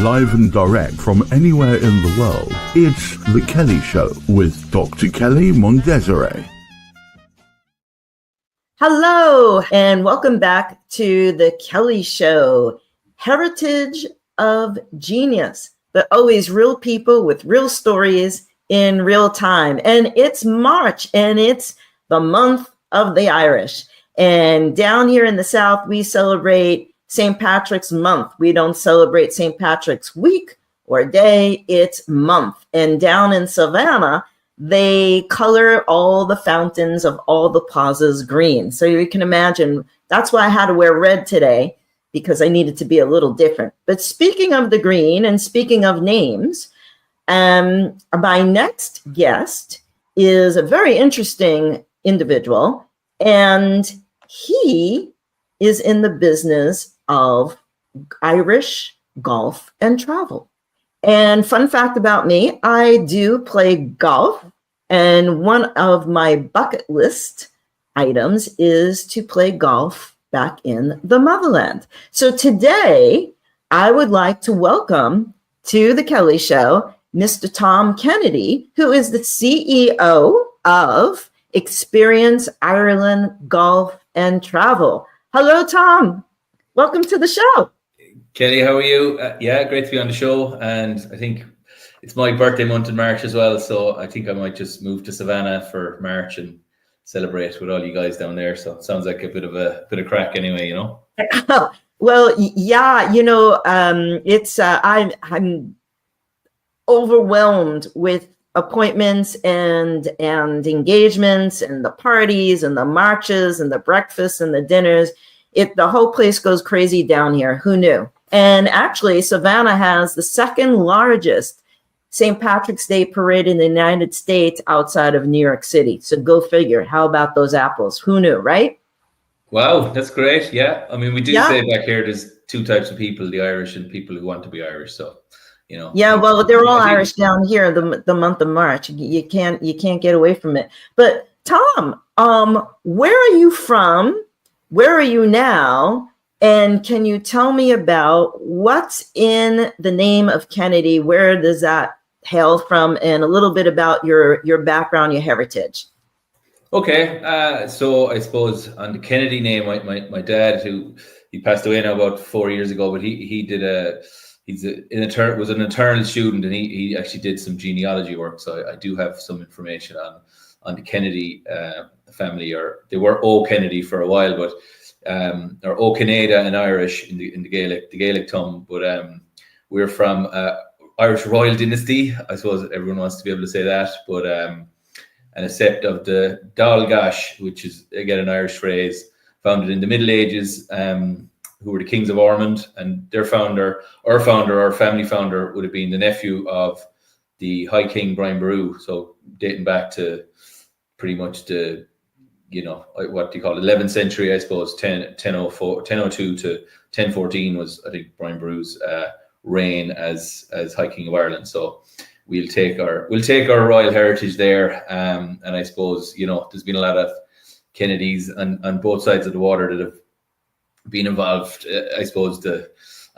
live and direct from anywhere in the world. It's The Kelley Show with Dr. Kelley Mondesire. Hello, and welcome back to The Kelley Show. Heritage of genius, but always real people with real stories in real time. And it's March, and it's the month of the Irish. And down here in the South, we celebrate St. Patrick's Month. We don't celebrate St. Patrick's Week or day, it's month. And down in Savannah, they color all the fountains of all the plazas green. So you can imagine, that's why I had to wear red today, because I needed to be a little different. But speaking of the green and speaking of names, my next guest is a very interesting individual, and he is in the business of Irish golf and travel. And fun fact about me, I do play golf. And one of my bucket list items is to play golf back in the motherland. So today, I would like to welcome to the Kelley Show, Mr. Tom Kennedy, who is the CEO of Experience Ireland Golf and Travel. Hello, Tom. Welcome to the show. Kelley, how are you? Yeah, great to be on the show. And I think it's my birthday month in March as well. So I think I might just move to Savannah for March and celebrate with all you guys down there. So it sounds like a bit of crack anyway, you know? Well, yeah, you know, I'm overwhelmed with appointments and engagements and the parties and the marches and the breakfasts and the dinners. The whole place goes crazy down here. Who knew? And actually, Savannah has the second largest St. Patrick's Day parade in the United States outside of New York City. So go figure. How about those apples? Who knew, right? Wow, that's great. Yeah. I mean, we do say back here there's two types of people, the Irish and people who want to be Irish. So, you know. Yeah, well, they're all Irish down here the month of March. You can't get away from it. But Tom, where are you from? Where are you now? And can you tell me about what's in the name of Kennedy? Where does that hail from? And a little bit about your background, your heritage. Okay. So I suppose on the Kennedy name, my dad, he passed away now about 4 years ago, but he was an eternal student, and he actually did some genealogy work. So I do have some information on the Kennedy family, or they were O Kennedy for a while, but or O Canada in Irish in the Gaelic tongue. But we're from Irish royal dynasty. I suppose everyone wants to be able to say that, but and a sept of the Dáil Gash, which is again an Irish phrase, founded in the Middle Ages, who were the kings of Ormond, and their our family founder would have been the nephew of the High King Brian Boru. So dating back to pretty much the, you know, what do you call it, 11th century, I suppose, 1002 to 1014 was, I think, Brian Boru's reign as High King of Ireland. So we'll take our royal heritage there, and I suppose, you know, there's been a lot of Kennedys on both sides of the water that have been involved. I suppose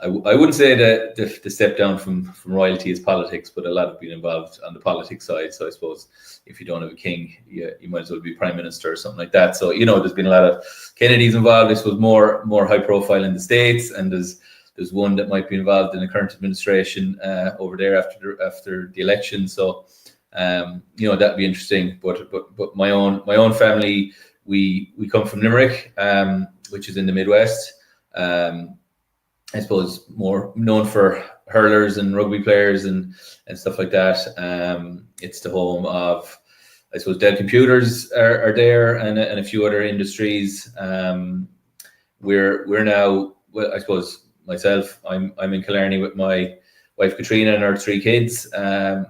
I wouldn't say that the step down from royalty is politics, but a lot have been involved on the politics side. So I suppose if you don't have a king, you might as well be prime minister or something like that. So, you know, there's been a lot of Kennedys involved. This was more high profile in the States, and there's one that might be involved in the current administration over there after the election. So, you know, that'd be interesting. But my own family, we come from Limerick, which is in the Midwest. I suppose more known for hurlers and rugby players and stuff like that. It's the home of, I suppose, Dell Computers are there, and a few other industries. We're now, well, I suppose myself, I'm in Killarney with my wife Katrina and our three kids. They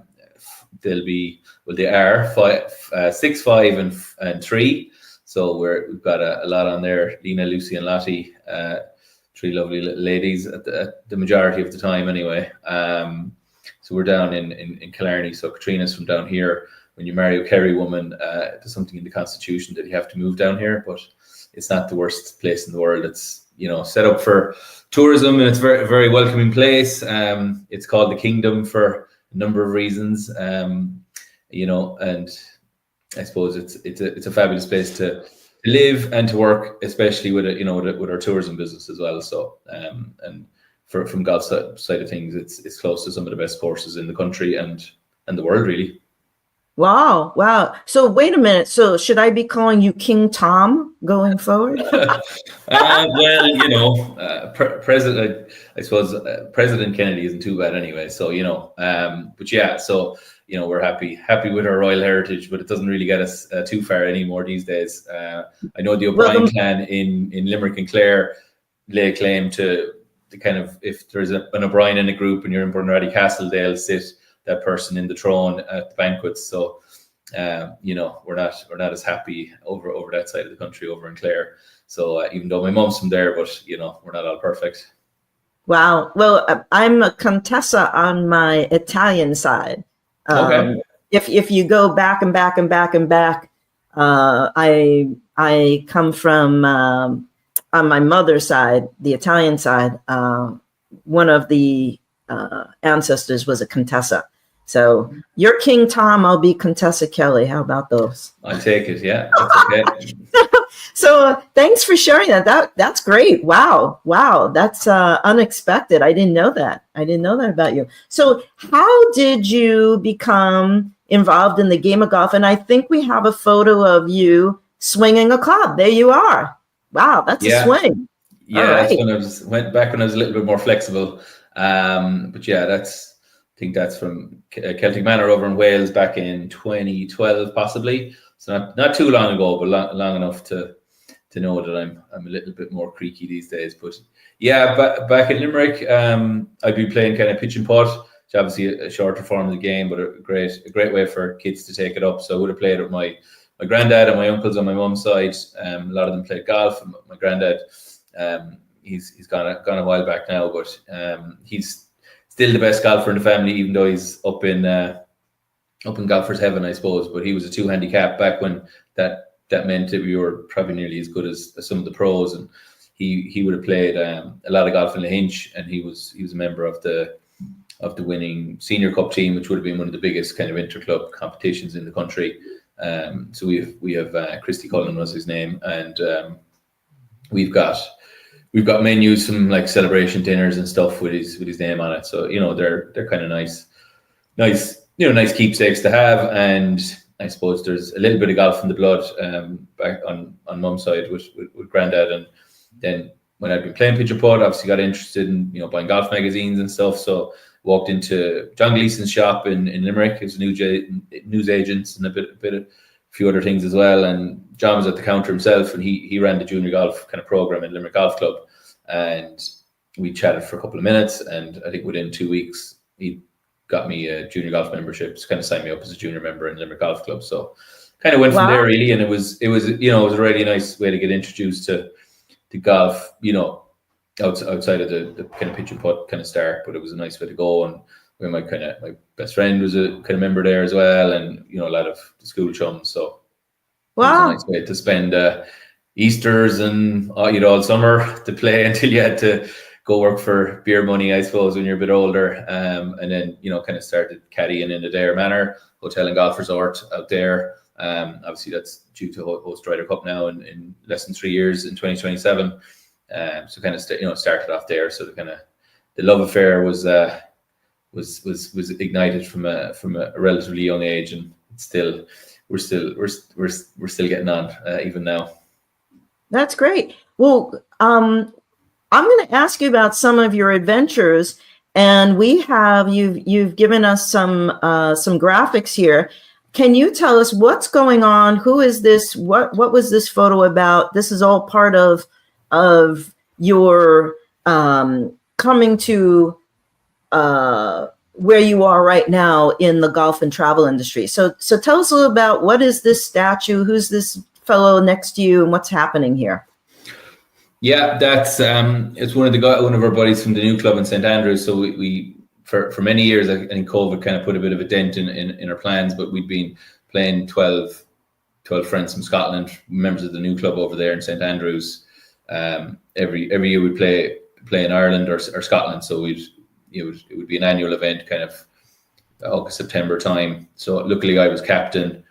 are 6, 5, and 3. So we've got a lot on there. Lena, Lucy, and Lottie. 3 lovely ladies at the majority of the time anyway. So we're down in Killarney. So Katrina's from down here. when you marry a Kerry woman, there's something in the constitution that you have to move down here, but it's not the worst place in the world. It's, set up for tourism, and it's a very, very welcoming place. It's called the Kingdom for a number of reasons, and I suppose it's a fabulous place to live and to work, especially with with our tourism business as well. So, and from golf side of things, it's close to some of the best courses in the country and the world, really. Wow. So wait a minute. So should I be calling you King Tom going forward? President, I suppose President Kennedy isn't too bad anyway. So, but yeah, so, we're happy with our royal heritage, but it doesn't really get us too far anymore these days. I know the O'Brien clan in Limerick and Clare lay claim to the kind of, if there's an O'Brien in a group and you're in Bunratty Castle, they'll sit that person in the throne at the banquets. So, we're not as happy over that side of the country, over in Clare. So even though my mom's from there, but we're not all perfect. Wow. Well, I'm a Contessa on my Italian side. Okay. If you go back and back and back and back, I come from on my mother's side, the Italian side. One of the ancestors was a Contessa. So you're King Tom, I'll be Contessa Kelley. How about those? I take it, yeah. That's okay. So thanks for sharing that. That's great. Wow. That's unexpected. I didn't know that. About you. So how did you become involved in the game of golf? And I think we have a photo of you swinging a club. There you are. Wow, that's a swing. Yeah, right. That's when I was a little bit more flexible. But yeah, I think that's from Celtic Manor over in Wales back in 2012, possibly. So not too long ago, but long enough to know that I'm a little bit more creaky these days. But yeah, back in Limerick, I'd be playing kind of pitch and putt, which obviously a shorter form of the game, but a great way for kids to take it up. So I would have played with my granddad and my uncles on my mum's side. A lot of them played golf. My granddad, he's gone a while back now, but he's still the best golfer in the family, even though he's up in golfer's heaven, I suppose. But he was a 2 handicap back when that meant that we were probably nearly as good as some of the pros. And he would have played a lot of golf in Lahinch, and he was a member of the winning senior cup team, which would have been one of the biggest kind of interclub competitions in the country. So we have Christy Cullen was his name, and we've got menus, some like celebration dinners and stuff with his name on it. So they're kind of nice keepsakes to have. And I suppose there's a little bit of golf in the blood back on mum's side with granddad. And then when I'd been playing pitch and putt, obviously got interested in buying golf magazines and stuff. So walked into John Gleason's shop in Limerick. He was a news agent and a few other things as well. And John was at the counter himself, and he ran the junior golf kind of program in Limerick Golf Club. And we chatted for a couple of minutes, and I think within 2 weeks he got me a junior golf membership. Just kind of signed me up as a junior member in Limerick Golf Club. So kind of went from there really, and it was a really nice way to get introduced to golf, outside of the kind of pitch and putt kind of start. But it was a nice way to go, and where my best friend was a kind of member there as well, and a lot of the school chums. So it was a nice way to spend Easters and all summer to play until you had to go work for beer money, I suppose, when you're a bit older. And then kind of started caddying in Adair Manor Hotel and Golf Resort out there. Obviously that's due to host Ryder Cup now in less than 3 years in 2027. So kind of started off there. So the love affair was ignited from a relatively young age, and we're still getting on even now. That's great. Well, I'm going to ask you about some of your adventures, and you've given us some graphics here. Can you tell us what's going on? Who is this? What was this photo about? This is all part of your coming to where you are right now in the golf and travel industry. So tell us a little about what is this statue? Who's this fellow next to you, and what's happening here? Yeah, that's it's one of our buddies from the new club in St Andrews. So we for many years, I think COVID kind of put a bit of a dent in our plans, but we'd been playing 12 friends from Scotland, members of the new club over there in St Andrews. Every year we'd play in Ireland or Scotland, so it would be an annual event, kind of August, September time. So luckily I was captain.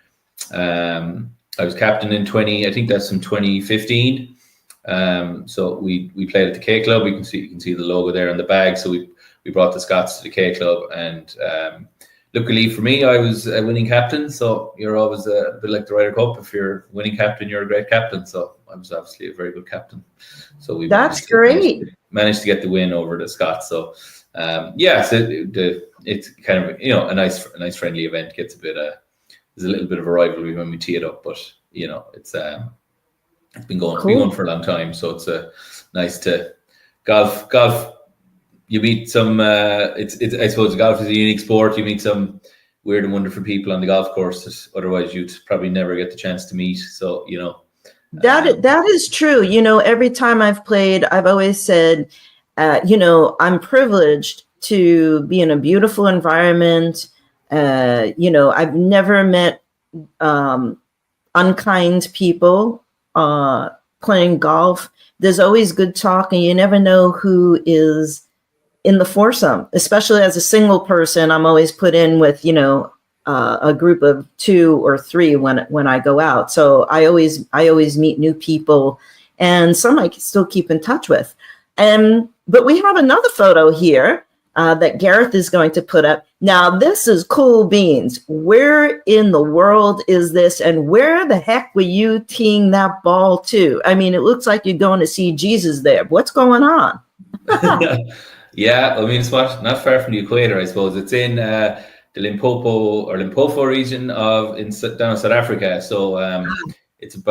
I was captain in 2015. So we played at the K Club. You can see the logo there on the bag. So we brought the Scots to the K Club, and luckily for me, I was a winning captain. So you're always a bit like the Ryder Cup. If you're a winning captain, you're a great captain. So I was obviously a very good captain. So we managed to get the win over the Scots. So so it's kind of a nice friendly event. Gets there's a little bit of a rivalry when we tee it up, but it's been going for a long time. So it's nice to golf. You meet some. I suppose golf is a unique sport. You meet some weird and wonderful people on the golf course that otherwise you'd probably never get the chance to meet. So that is true. Every time I've played, I've always said, I'm privileged to be in a beautiful environment. I've never met unkind people playing golf. There's always good talk, and you never know who is in the foursome. Especially as a single person, I'm always put in with a group of 2 or 3 when I go out. So I always meet new people, and some I still keep in touch with. But we have another photo here that Gareth is going to put up. Now, this is cool beans. Where in the world is this? And where the heck were you teeing that ball to? I mean, it looks like you're going to see Jesus there. What's going on? Yeah, it's not far from the equator, I suppose. It's in the Limpopo region down in South Africa. So it's a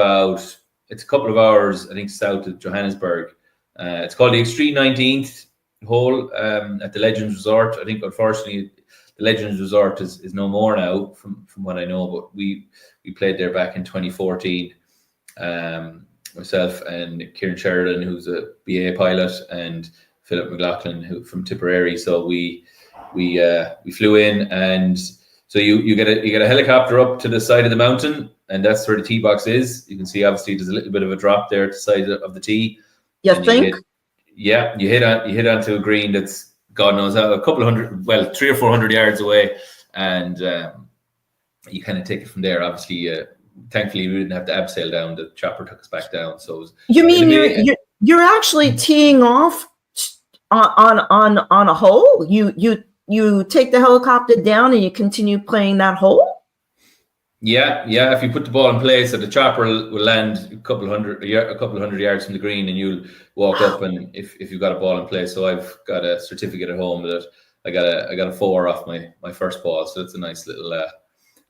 couple of hours, I think, south of Johannesburg. It's called the Extreme 19th hole at the Legends Resort. I think, unfortunately, the Legends Resort is no more now, from what I know. But we played there back in 2014. Myself and Kieran Sheridan, who's a BA pilot, and Philip McLaughlin, from Tipperary. So we flew in, and so you get a helicopter up to the side of the mountain, and that's where the tee box is. You can see, obviously, there's a little bit of a drop there at the side of the tee. You think? You hit onto a green that's, God knows how, 300 or 400 yards away, and you kind of take it from there. Obviously, thankfully, we didn't have to abseil down. The chopper took us back down. So you mean you're actually teeing off on a hole? You take the helicopter down and you continue playing that hole? Yeah. If you put the ball in place, so the chopper will land a couple hundred yards from the green, and you'll walk up. And if you've got a ball in place, so I've got a certificate at home that I got a 4 off my first ball. So it's a nice little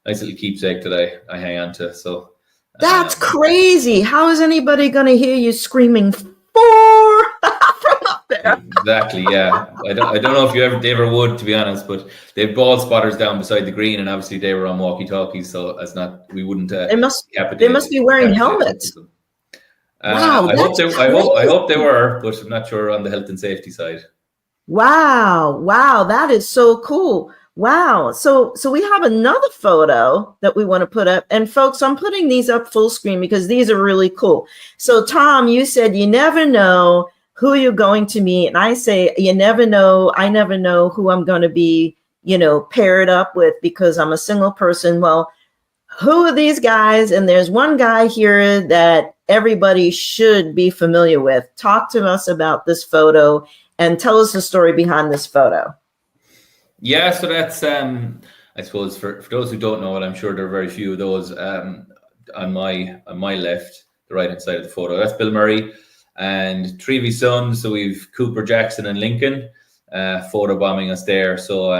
keepsake that I hang on to. So that's crazy. How is anybody going to hear you screaming 4 from up there? Exactly. Yeah. I don't know if they ever would, to be honest, but they have ball spotters down beside the green, and obviously they were on walkie-talkies, so we wouldn't. They must be wearing helmets. Wow. I hope they were, but I'm not sure on the health and safety side. Wow. That is so cool. Wow. So we have another photo that we want to put up. And folks, I'm putting these up full screen because these are really cool. So Tom, you said you never know who you're going to meet. And I say, you never know. I never know who I'm going to be, paired up with because I'm a single person. Well, who are these guys? And there's one guy here that everybody should be familiar with. Talk to us about this photo and tell us the story behind this photo. Yeah, so that's I suppose for those who don't know it, I'm sure there are very few of those. On my left, the right hand side of the photo, that's Bill Murray and 3 of his sons. So we've Cooper, Jackson, and Lincoln photo bombing us there. So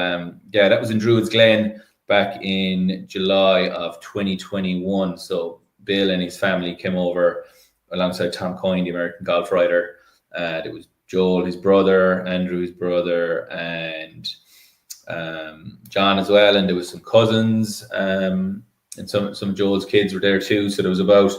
that was in Druids Glen back in July of 2021. So Bill and his family came over alongside Tom Coyne, the American golf writer. It was Joel, his brother, Andrew, his brother, and John as well, and there was some cousins, and some of Joel's kids were there too. So there was about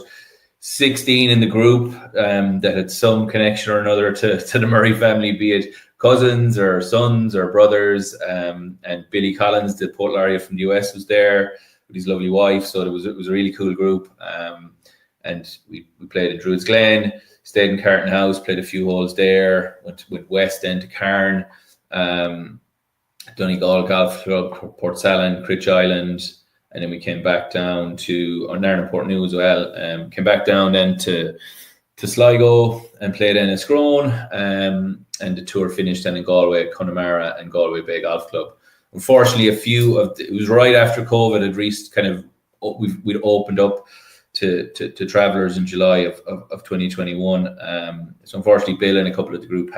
16 in the group that had some connection or another to the Murray family, be it cousins or sons or brothers. And Billy Collins, the Port Laureate from the US, was there. his lovely wife. So it was a really cool group. And we played in Druids Glen, stayed in Carton House, played a few holes there, went West End to Cairn, Donegal Golf Club, Port Salin, Critch Island, and then we came back down to Nairn and Portnew as well. Came back down then to Sligo and played in Scrone, and the tour finished then in Galway, Connemara and Galway Bay Golf Club. Unfortunately, it was right after COVID had reached we'd opened up to travellers in July of 2021. So unfortunately, Bill and a couple of the group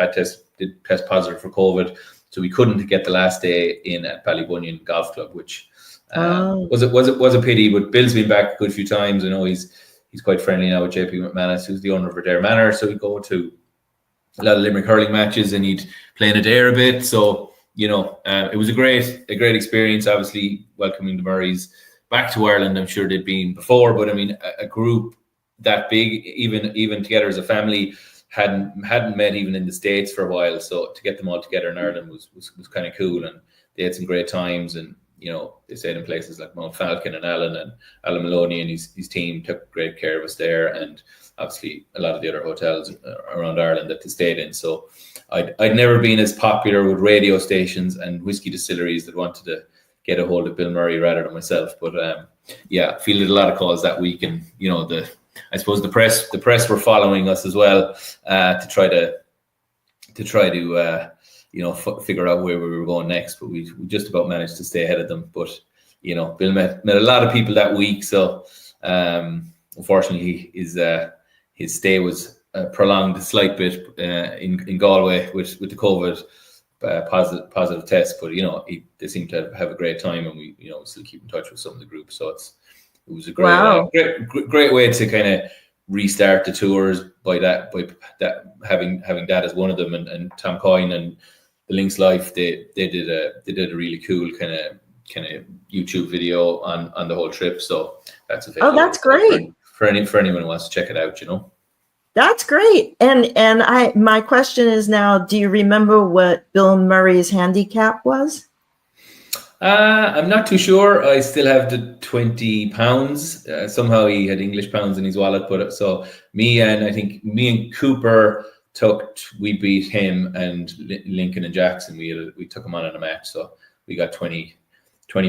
did test positive for COVID, so we couldn't get the last day in at Ballybunion Golf Club, which was a pity. But Bill's been back a good few times. I know he's quite friendly now with JP McManus, who's the owner of Adair Manor. So he'd go to a lot of Limerick hurling matches, and he'd play in Adair a bit. So it was a great experience. Obviously, welcoming the Murrays back to Ireland. I'm sure they'd been before, but I mean, a group that big, even together as a family, hadn't met even in the States for a while. So to get them all together in Ireland was kind of cool, and they had some great times. And they stayed in places like Mount Falcon, and Alan Maloney and his team took great care of us there, and obviously a lot of the other hotels around Ireland that they stayed in. So I'd never been as popular with radio stations and whiskey distilleries that wanted to get a hold of Bill Murray rather than myself. But fielded a lot of calls that week, and I suppose the press were following us as well to try to figure out where we were going next. But we just about managed to stay ahead of them. But Bill met a lot of people that week, so unfortunately his stay was prolonged a slight bit in Galway with the COVID positive test. But they seem to have a great time, and we still keep in touch with some of the groups. So it was a great way to kind of restart the tours by having that as one of them, and Tom Coyne and the Links Life, they did a really cool kind of YouTube video on the whole trip. So that's available. Oh, that's great for anyone who wants to check it out. That's great. And my question is now, do you remember what Bill Murray's handicap was? I'm not too sure. I still have the 20 pounds. Somehow he had English pounds in his wallet, but so me and Cooper we beat him, and Lincoln and Jackson. We took him on in a match, so we got 20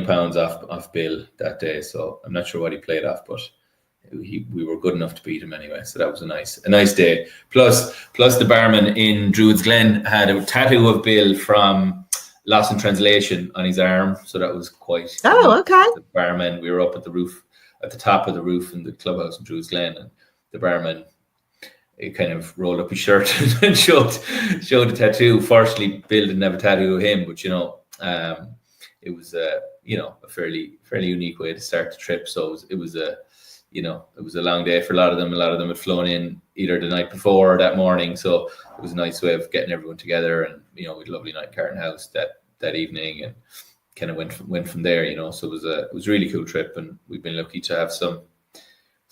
pounds off Bill that day. So I'm not sure what he played off, but we were good enough to beat him anyway. So that was a nice day. Plus the barman in Druids Glen had a tattoo of Bill from Lost in Translation on his arm, so that was quite. Oh, okay. The barman, we were up at the top of the roof in the clubhouse in Druids Glen, and the barman, he kind of rolled up his shirt and showed the tattoo. Fortunately, Bill didn't have a tattoo of him, but it was a fairly unique way to start the trip. So it was a long day for a lot of them. A lot of them had flown in either the night before or that morning, so it was a nice way of getting everyone together. And we had a lovely night in Carton House that evening, and kind of went from there. So it was a really cool trip, and we've been lucky to have some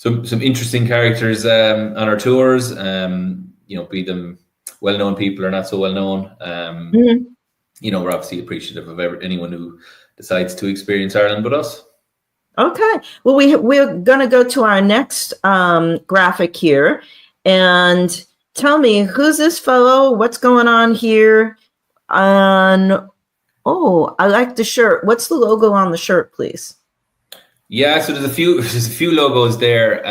interesting characters on our tours. Be them well-known people or not so well-known. We're obviously appreciative of anyone who decides to experience Ireland but us. Okay. Well, we're going to go to our next graphic here, and tell me, who's this fellow? What's going on here? I like the shirt. What's the logo on the shirt, please? Yeah, so there's a few logos there.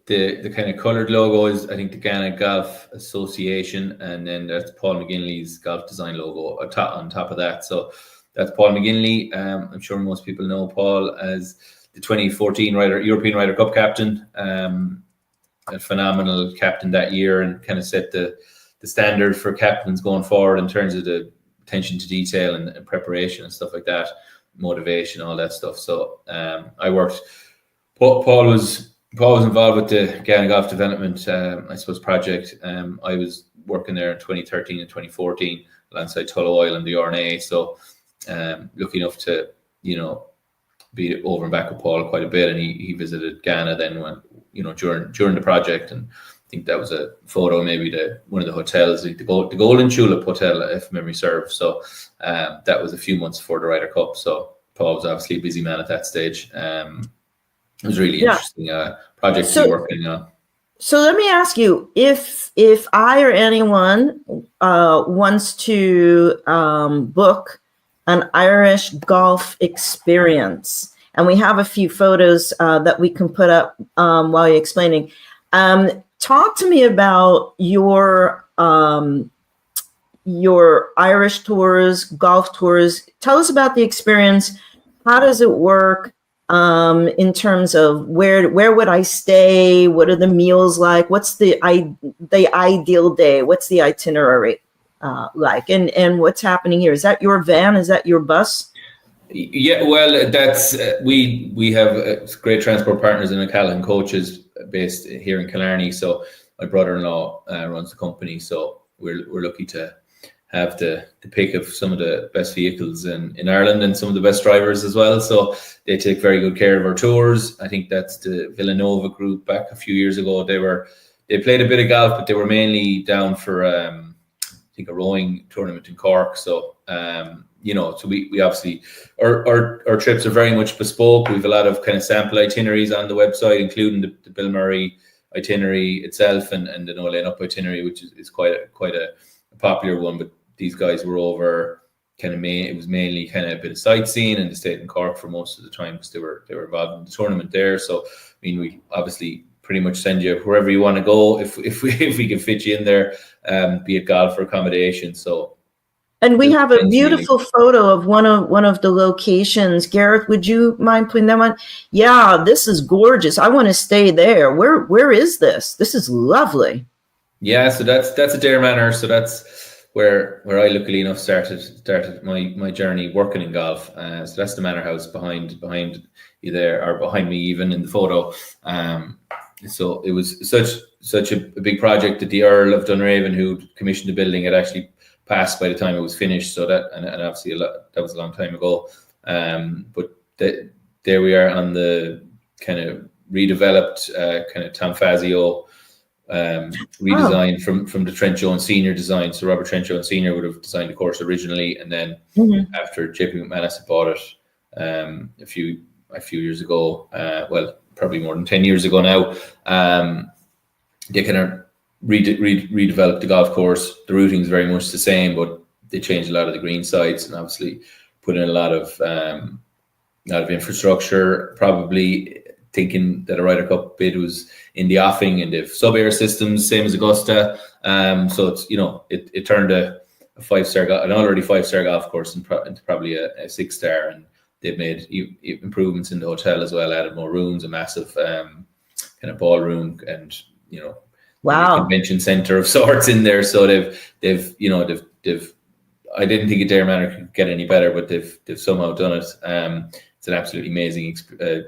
The kind of coloured logo is, I think, the Ghana Golf Association, and then there's Paul McGinley's golf design logo on top of that. So that's Paul McGinley. I'm sure most people know Paul as the 2014 European Ryder Cup captain. A phenomenal captain that year, and kind of set the standard for captains going forward in terms of the attention to detail and preparation and stuff like that, motivation, all that stuff. So Paul was involved with the Ghana Golf Development, project. I was working there in 2013 and 2014 alongside Tullow Oil and the RNA. So lucky enough to, be over and back with Paul quite a bit. And he visited Ghana then when, during the project. And I think that was a photo, maybe one of the hotels, the Golden Tulip Hotel, if memory serves. So that was a few months before the Ryder Cup. So Paul was obviously a busy man at that stage. It was really interesting project to be working on. So let me ask you, if I or anyone wants to book an Irish golf experience, and we have a few photos that we can put up while you're explaining, talk to me about your Irish tours, golf tours. Tell us about the experience. How does it work? In terms of where would I stay? What are the meals like? What's the ideal day? What's the itinerary like? And what's happening here? Is that your van? Is that your bus? Yeah, well, that's we have great transport partners in O'Callaghan Coaches based here in Killarney. So my brother-in-law runs the company. So we're lucky to have the pick of some of the best vehicles in Ireland and some of the best drivers as well. So they take very good care of our tours. I think that's the Villanova group back a few years ago. They played a bit of golf, but they were mainly down for I think a rowing tournament in Cork. So so we obviously our trips are very much bespoke. We have a lot of kind of sample itineraries on the website, including the Bill Murray itinerary itself and the No Lane Up itinerary, which is quite a popular one. But these guys were over it was mainly kind of a bit of sightseeing, and they stayed in Cork for most of the time because they were involved in the tournament there. So I mean, we obviously pretty much send you wherever you want to go if we can fit you in there, be it golf or accommodation. So. And we have a beautiful photo of one of the locations. Gareth, would you mind putting that on? Yeah, this is gorgeous. I want to stay there. Where is this? This is lovely. Yeah, so that's Adair Manor. So that's where I luckily enough started my journey working in golf. So that's the manor house behind you there, or behind me even in the photo. So it was such a big project that the Earl of Dunraven, who commissioned the building, had actually passed by the time it was finished. So that and obviously that was a long time ago. But there we are on the kind of redeveloped kind of Tom Fazio redesign from the Trent Jones Senior design. So Robert Trent Jones Senior would have designed the course originally, and then after JP McManus had bought it a few years ago, well, probably more than 10 years ago now, they kind of redeveloped the golf course. The routing is very much the same, but they changed a lot of the green sites and obviously put in a lot of infrastructure, probably thinking that a Ryder Cup bid was in the offing, and they've sub-air systems, same as Augusta. So it's, it turned a 5-star, an already 5-star golf course into probably a 6-star, and they've made improvements in the hotel as well, added more rooms, a massive kind of ballroom, and wow, convention center of sorts in there. So they've I didn't think Adair Manor could get any better, but they've somehow done it. It's an absolutely amazing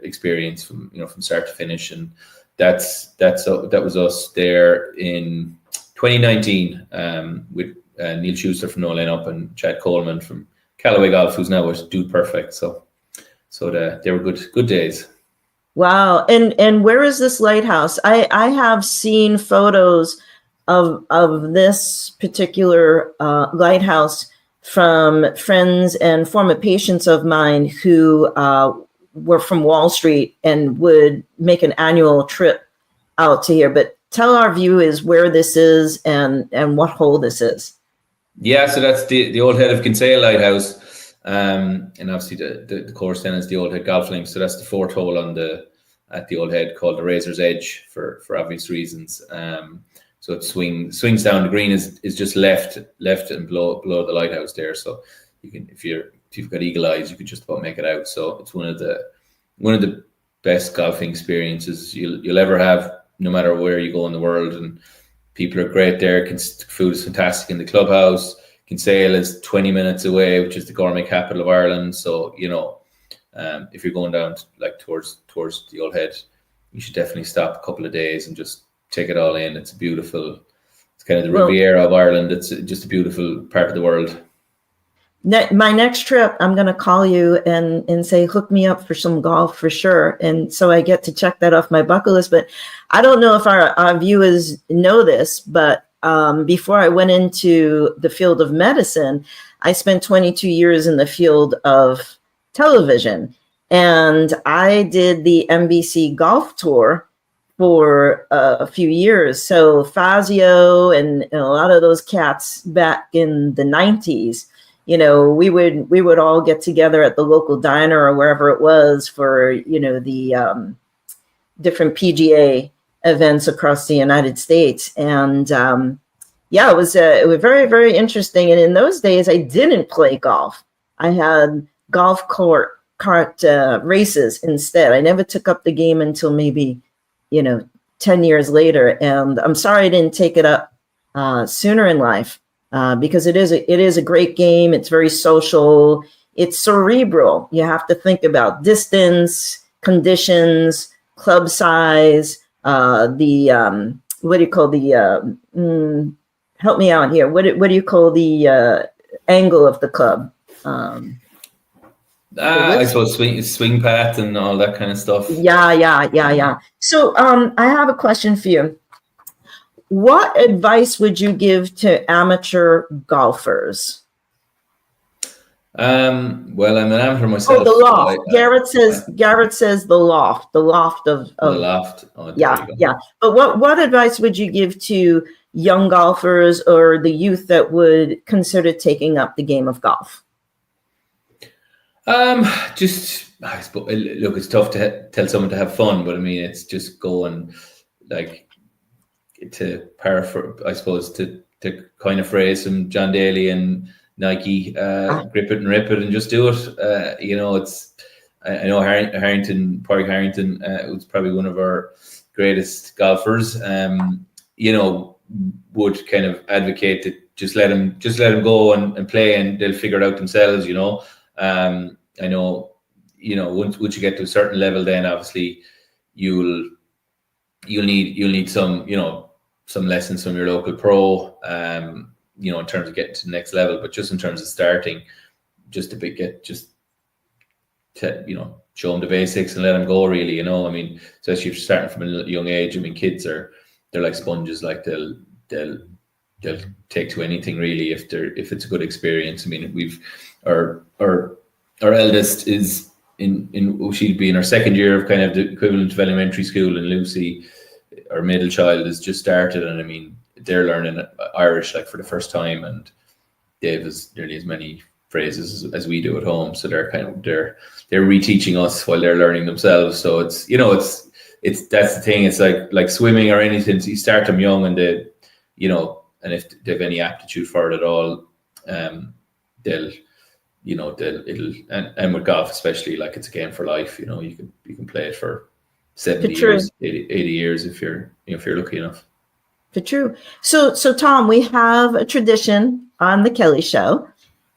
experience from start to finish, and that was us there in 2019 with Neil Schuster from No Lane Up and Chad Coleman from Callaway Golf, who's now with Dude Perfect. So they were good days. Wow. And where is this lighthouse? I have seen photos of this particular lighthouse from friends and former patients of mine who were from Wall Street and would make an annual trip out to here. But tell our viewers where this is and what hole this is. Yeah, so that's the Old Head of Kinsale Lighthouse. And obviously the course then is the Old Head Golf Links. So that's the fourth hole at the Old Head, called the Razor's Edge for obvious reasons. So it swings down. The green is just left and below the lighthouse there. So you can, if you've got eagle eyes, you could just about make it out. So it's one of the best golfing experiences you'll ever have, no matter where you go in the world. And people are great there. Food is fantastic in the clubhouse. Kinsale is 20 minutes away, which is the gourmet capital of Ireland. So if you're going down towards the Old Head, you should definitely stop a couple of days and just take it all in. It's kind of the Riviera of Ireland. It's just a beautiful part of the world. My next trip, I'm going to call you and say, hook me up for some golf for sure. And so I get to check that off my bucket list. But I don't know if our viewers know this, but before I went into the field of medicine, I spent 22 years in the field of television. And I did the NBC golf tour for a few years. So Fazio and a lot of those cats back in the 90s, you know, we would all get together at the local diner or wherever it was for, you know, the different PGA events across the United States. And yeah, it was very, very interesting. And in those days, I didn't play golf. I had golf cart races instead. I never took up the game until maybe, you know, 10 years later. And I'm sorry I didn't take it up sooner in life because it is a great game. It's very social. It's cerebral. You have to think about distance, conditions, club size, what do you call the, help me out here. What do you call the angle of the club? I suppose swing path and all that kind of stuff. Yeah. So I have a question for you. What advice would you give to amateur golfers? Well, I'm an amateur myself. Oh, the loft. Garrett says the loft. The loft of the loft. Oh, yeah. But what advice would you give to young golfers or the youth that would consider taking up the game of golf? Just I suppose, look, it's tough to tell someone to have fun, but I mean, it's just going, like, to paraphrase, I suppose, to kind of phrase from John Daly and Nike, grip it and rip it and just do it. You know, I know Parry Harrington was probably one of our greatest golfers. You know, would kind of advocate to just let them go and play, and they'll figure it out themselves. You know, I know, you know, once you get to a certain level, then obviously you'll need some, you know, some lessons from your local pro. You know, in terms of getting to the next level, but just in terms of starting, just to you know, show them the basics and let them go, really. You know, I mean, especially if you're starting from a young age. I mean, kids they're like sponges. Like they'll take to anything, really, if it's a good experience. I mean, our eldest is she'll be in her second year of kind of the equivalent of elementary school, and Lucy, our middle child, has just started, and I mean, they're learning Irish like for the first time, and Dave has nearly as many phrases as we do at home. So they're reteaching us while they're learning themselves. So it's, you know, it's that's the thing. It's like swimming or anything. So you start them young, and they, you know, and if they have any aptitude for it at all, it'll and with golf especially, like, it's a game for life. You know, you can play it for 70 years, 80 years if you're lucky enough. For true. So Tom, we have a tradition on the Kelley Show.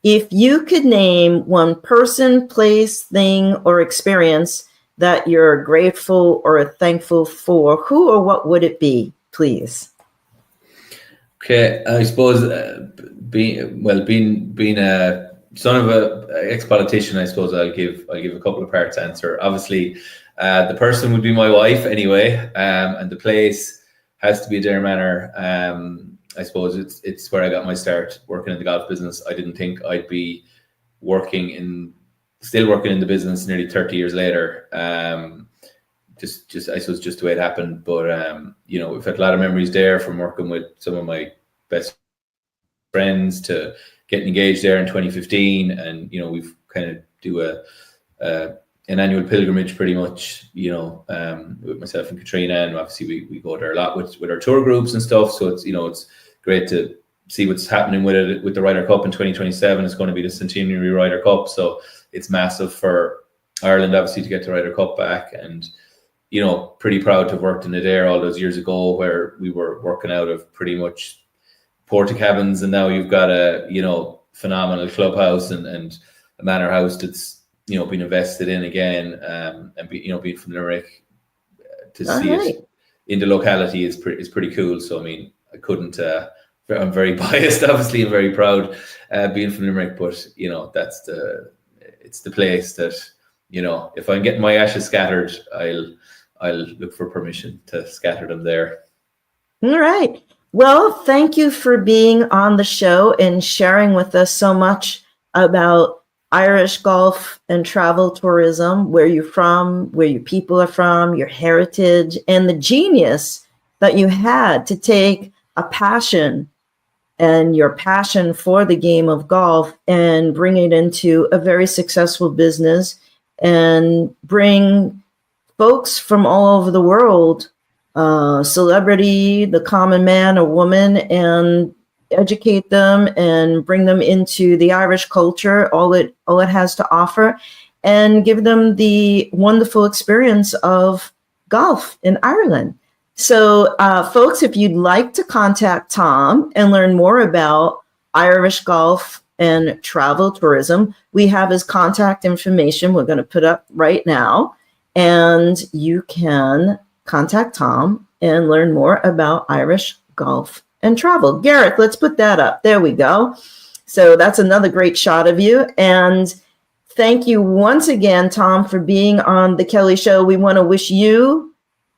If you could name one person, place, thing, or experience that you're grateful or thankful for, who or what would it be, please? Okay, I suppose being a son of a ex-politician, I suppose I'll give a couple of parts answer. Obviously, the person would be my wife anyway, and the place has to be Dare Manor. I suppose it's where I got my start working in the golf business. I didn't think I'd be still working in the business nearly 30 years later. Just I suppose just the way it happened. But you know, we've had a lot of memories there, from working with some of my best friends to getting engaged there in 2015, and you know, we've kind of do an annual pilgrimage pretty much, you know, with myself and Katrina, and obviously we go there a lot with our tour groups and stuff. So it's, you know, it's great to see what's happening with it, with the Ryder Cup in 2027. It's going to be the centenary Ryder Cup, so it's massive for Ireland, obviously, to get the Ryder Cup back. And you know, pretty proud to have worked in it there all those years ago, where we were working out of pretty much porta cabins, and now you've got a, you know, phenomenal clubhouse and a manor house that's, you know, been invested in again, and being from Limerick, to see it in the locality is pretty cool. So I mean, I couldn't. I'm very biased, obviously, and very proud being from Limerick, but you know, it's the place that, you know, if I'm getting my ashes scattered, I'll look for permission to scatter them there. All right. Well, thank you for being on the show and sharing with us so much about Irish golf and travel tourism, where you're from, where your people are from, your heritage, and the genius that you had to take a passion and your passion for the game of golf and bring it into a very successful business and bring folks from all over the world, celebrity, the common man or woman, and educate them and bring them into the Irish culture, all it has to offer, and give them the wonderful experience of golf in Ireland. So, folks, if you'd like to contact Tom and learn more about Irish golf and travel tourism, we have his contact information we're going to put up right now, and you can contact Tom and learn more about Irish golf and travel. Gareth, let's put that up. There we go. So that's another great shot of you. And thank you once again, Tom, for being on the Kelley Show. We want to wish you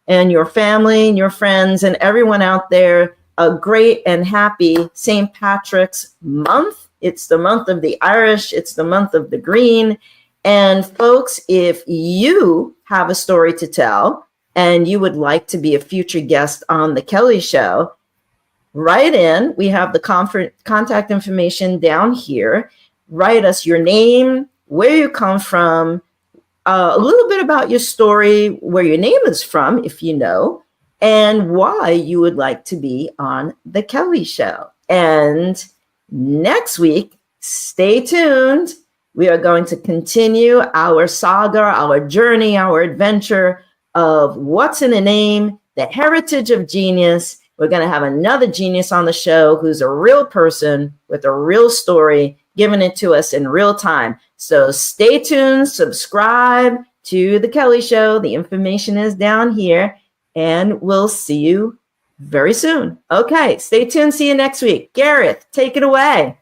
and your family and your friends and everyone out there a great and happy St. Patrick's month. It's the month of the Irish. It's the month of the green. And folks, if you have a story to tell and you would like to be a future guest on the Kelley Show, write in. We have the contact information down here. Write us your name, where you come from, a little bit about your story, where your name is from, if you know, and why you would like to be on the Kelley Show. And next week, stay tuned. We are going to continue our saga, our journey, our adventure of what's in a name, the heritage of genius. We're going to have another genius on the show who's a real person with a real story, giving it to us in real time. So stay tuned, subscribe to the Kelley Show. The information is down here, and we'll see you very soon. Okay, stay tuned. See you next week. Gareth, take it away.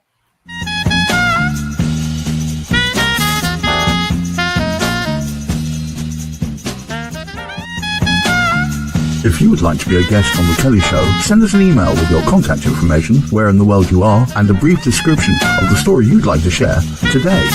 If you would like to be a guest on The Kelley Show, send us an email with your contact information, where in the world you are, and a brief description of the story you'd like to share today.